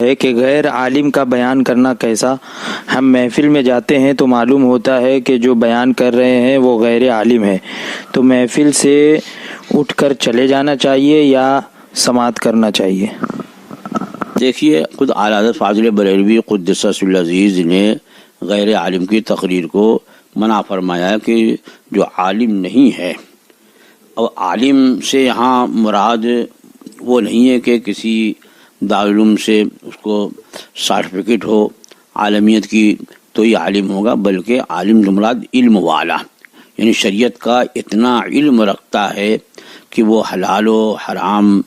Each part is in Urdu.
ہے کہ غیر عالم کا بیان کرنا کیسا؟ ہم محفل میں جاتے ہیں تو معلوم ہوتا ہے کہ جو بیان کر رہے ہیں وہ غیر عالم ہے، تو محفل سے اٹھ کر چلے جانا چاہیے یا سماعت کرنا چاہیے؟ دیکھیے، خود اعلیٰ حضرت فاضل بریلوی قدس سرہ العزیز نے غیر عالم کی تقریر کو منع فرمایا کہ جو عالم نہیں ہے، اور عالم سے یہاں مراد وہ نہیں ہے کہ کسی دارالعلوم سے اس کو سرٹیفکیٹ ہو عالمیت کی تو یہ عالم ہوگا، بلکہ عالم سے مراد علم والا، یعنی شریعت کا اتنا علم رکھتا ہے کہ وہ حلال و حرام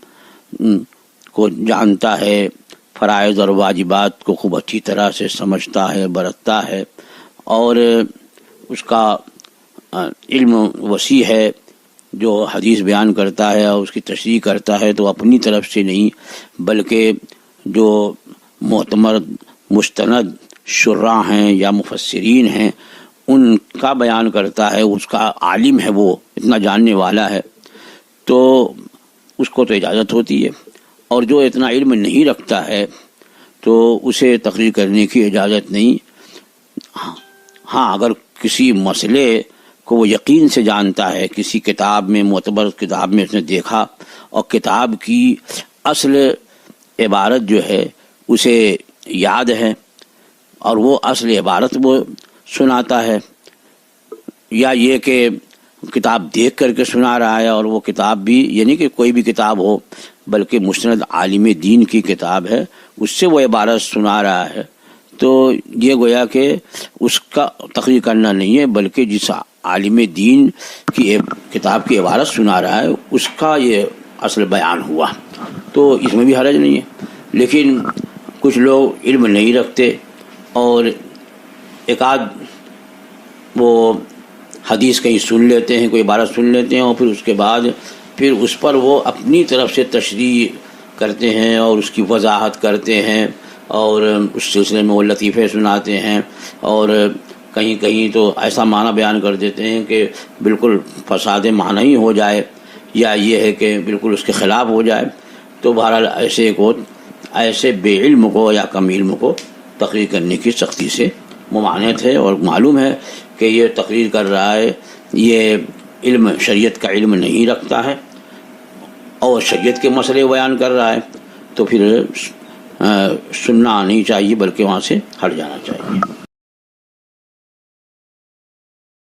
کو جانتا ہے، فرائض اور واجبات کو خوب اچھی طرح سے سمجھتا ہے، برتتا ہے، اور اس کا علم وسیع ہے، جو حدیث بیان کرتا ہے اور اس کی تشریح کرتا ہے تو اپنی طرف سے نہیں بلکہ جو معتمد مستند شراح ہیں یا مفسرین ہیں ان کا بیان کرتا ہے، اس کا عالم ہے، وہ اتنا جاننے والا ہے، تو اس کو تو اجازت ہوتی ہے، اور جو اتنا علم نہیں رکھتا ہے تو اسے تقریر کرنے کی اجازت نہیں۔ ہاں، اگر کسی مسئلے کو وہ یقین سے جانتا ہے، کسی کتاب میں، معتبر کتاب میں اس نے دیکھا اور کتاب کی اصل عبارت جو ہے اسے یاد ہے اور وہ اصل عبارت وہ سناتا ہے، یا یہ کہ کتاب دیکھ کر کے سنا رہا ہے اور وہ کتاب بھی یعنی کہ کوئی بھی کتاب ہو بلکہ مستند عالم دین کی کتاب ہے، اس سے وہ عبارت سنا رہا ہے، تو یہ گویا کہ اس کا تقریر کرنا نہیں ہے، بلکہ جس عالم دین کی کتاب کی عبارت سنا رہا ہے اس کا یہ اصل بیان ہوا، تو اس میں بھی حرج نہیں ہے۔ لیکن کچھ لوگ علم نہیں رکھتے اور ایک آدھ وہ حدیث کہیں سن لیتے ہیں، کوئی عبارت سن لیتے ہیں اور پھر اس کے بعد پھر اس پر وہ اپنی طرف سے تشریح کرتے ہیں اور اس کی وضاحت کرتے ہیں اور اس سلسلے میں وہ لطیفے سناتے ہیں، اور کہیں کہیں تو ایسا معنی بیان کر دیتے ہیں کہ بالکل فساد معنی ہی ہو جائے، یا یہ ہے کہ بالکل اس کے خلاف ہو جائے، تو بہرحال ایسے بے علم کو یا کم علم کو تقریر کرنے کی سختی سے ممانعت ہے، اور معلوم ہے کہ یہ تقریر کر رہا ہے یہ علم شریعت کا علم نہیں رکھتا ہے اور شریعت کے مسئلے بیان کر رہا ہے، تو پھر سننا نہیں چاہیے بلکہ وہاں سے ہٹ جانا چاہیے۔